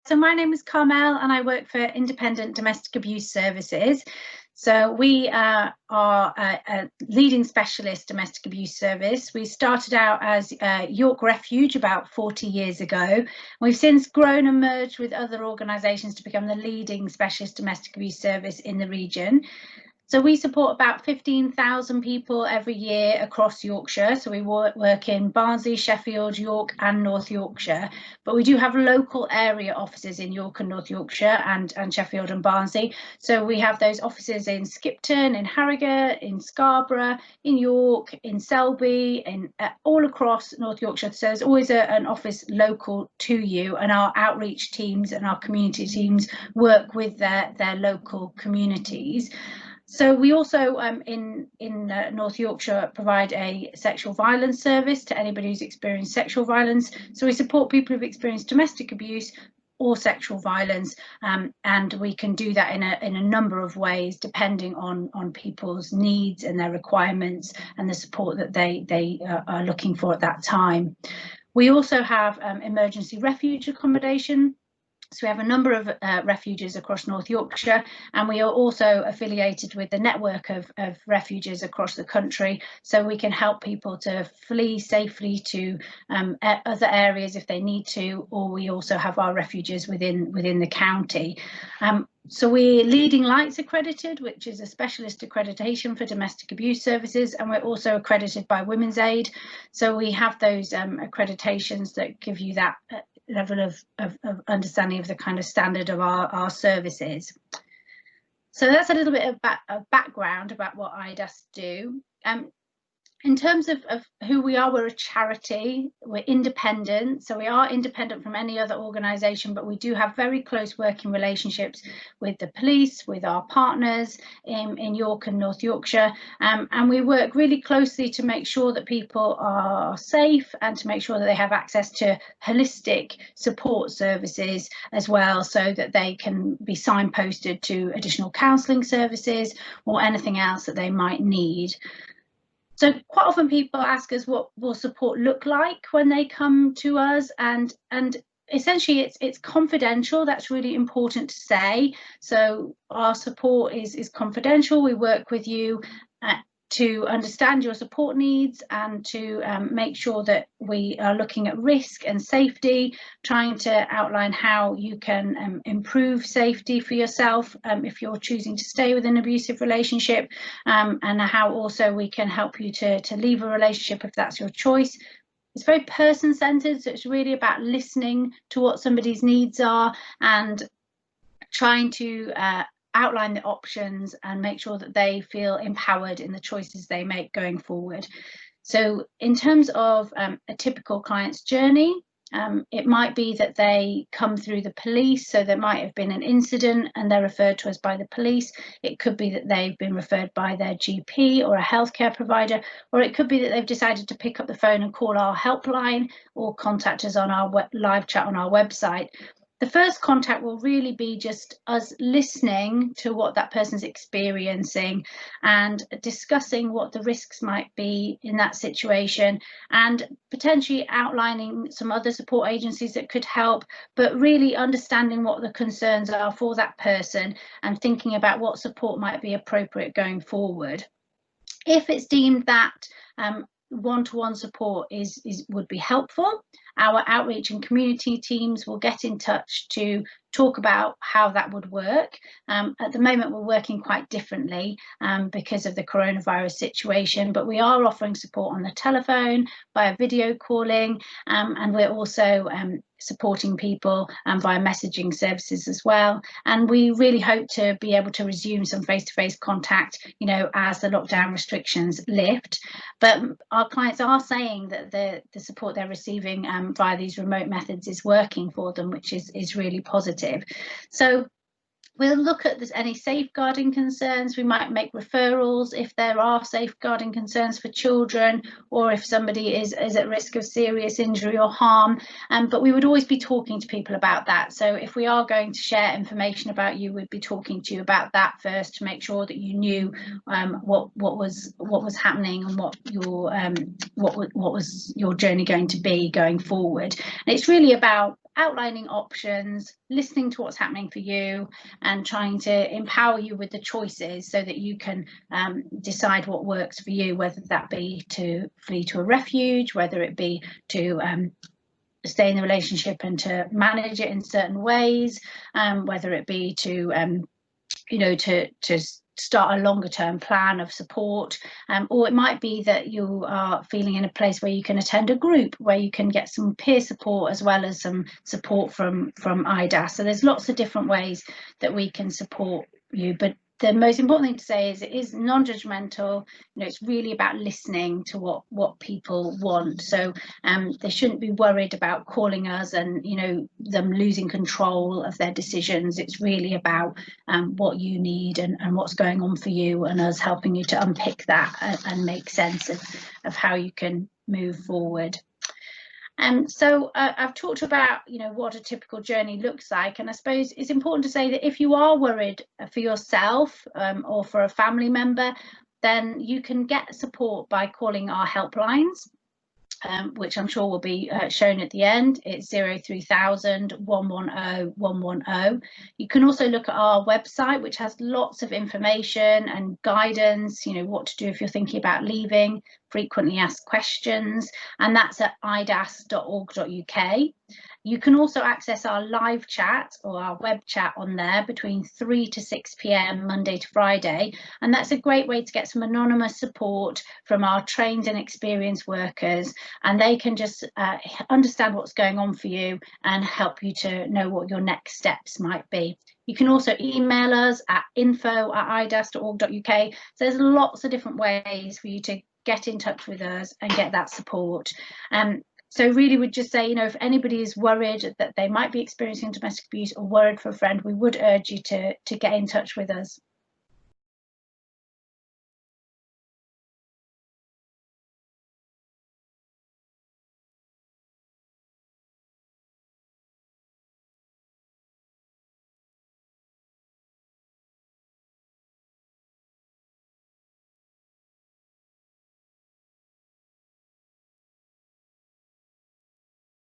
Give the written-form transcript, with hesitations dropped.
So my name is Carmel and I work for Independent Domestic Abuse Services. So we are a leading specialist domestic abuse service. We started out as York Refuge about 40 years ago. We've since grown and merged with other organisations to become the leading specialist domestic abuse service in the region. So we support about 15,000 people every year across Yorkshire. So we work in Barnsley, Sheffield, York and North Yorkshire. But we do have local area offices in York and North Yorkshire and Sheffield and Barnsley. So we have those offices in Skipton, in Harrogate, in Scarborough, in York, in Selby, in all across North Yorkshire. So there's always an office local to you, and our outreach teams and our community teams work with their local communities. So we also in North Yorkshire provide a sexual violence service to anybody who's experienced sexual violence. So we support people who've experienced domestic abuse or sexual violence, and we can do that in a number of ways depending on people's needs and their requirements and the support that they are looking for at that time. We also have emergency refuge accommodation. So we have a number of refuges across North Yorkshire, and we are also affiliated with the network of refuges across the country, so we can help people to flee safely to other areas if they need to, or we also have our refuges within the county. So we're Leading Lights accredited, which is a specialist accreditation for domestic abuse services, and we're also accredited by Women's Aid. So we have those accreditations that give you that level of understanding of the kind of standard of our services. So that's a little bit of background about what IDAS do. In terms of who we are, we're a charity, we're independent, so we are independent from any other organisation, but we do have very close working relationships with the police, with our partners in York and North Yorkshire, and we work really closely to make sure that people are safe and to make sure that they have access to holistic support services as well, so that they can be signposted to additional counselling services or anything else that they might need. So quite often people ask us what will support look like when they come to us, and essentially it's confidential. That's really important to say. So our support is confidential. We work with you to understand your support needs and to make sure that we are looking at risk and safety, trying to outline how you can improve safety for yourself if you're choosing to stay with an abusive relationship, and how also we can help you to leave a relationship if that's your choice. It's very person-centered, so it's really about listening to what somebody's needs are and trying to outline the options and make sure that they feel empowered in the choices they make going forward. So in terms of a typical client's journey, it might be that they come through the police, so there might have been an incident and they're referred to us by the police. It could be that they've been referred by their GP or a healthcare provider, or it could be that they've decided to pick up the phone and call our helpline or contact us on our live chat on our website. The first contact will really be just us listening to what that person's experiencing and discussing what the risks might be in that situation, and potentially outlining some other support agencies that could help, but really understanding what the concerns are for that person and thinking about what support might be appropriate going forward. If it's deemed that one-to-one support would be helpful, our outreach and community teams will get in touch to talk about how that would work. At the moment we're working quite differently because of the coronavirus situation, but we are offering support on the telephone, via video calling, and we're also supporting people via messaging services as well. And we really hope to be able to resume some face-to-face contact, you know, as the lockdown restrictions lift. But our clients are saying that the support they're receiving via these remote methods is working for them, which is really positive. So we'll look at any safeguarding concerns. We might make referrals if there are safeguarding concerns for children, or if somebody is at risk of serious injury or harm. But we would always be talking to people about that. So if we are going to share information about you, we'd be talking to you about that first to make sure that you knew what was happening and what was your journey going to be going forward. And it's really about outlining options, listening to what's happening for you, and trying to empower you with the choices so that you can decide what works for you, whether that be to flee to a refuge, whether it be to stay in the relationship and to manage it in certain ways, whether it be to to start a longer term plan of support, or it might be that you are feeling in a place where you can attend a group where you can get some peer support as well as some support from IDAS. So there's lots of different ways that we can support you, but the most important thing to say is it is non-judgmental. It's really about listening to what people want. So they shouldn't be worried about calling us and them losing control of their decisions. It's really about what you need and what's going on for you, and us helping you to unpick that and make sense of how you can move forward. So I've talked about what a typical journey looks like, and I suppose it's important to say that if you are worried for yourself or for a family member, then you can get support by calling our helplines, which I'm sure will be shown at the end. It's 03000 110 110. You can also look at our website, which has lots of information and guidance, what to do if you're thinking about leaving, frequently asked questions, and that's at idas.org.uk. You can also access our live chat or our web chat on there between 3 to 6 p.m. Monday to Friday, and that's a great way to get some anonymous support from our trained and experienced workers, and they can just understand what's going on for you and help you to know what your next steps might be. You can also email us at info@idas.org.uk. So there's lots of different ways for you to get in touch with us and get that support. So really would just say, if anybody is worried that they might be experiencing domestic abuse or worried for a friend, we would urge you to get in touch with us.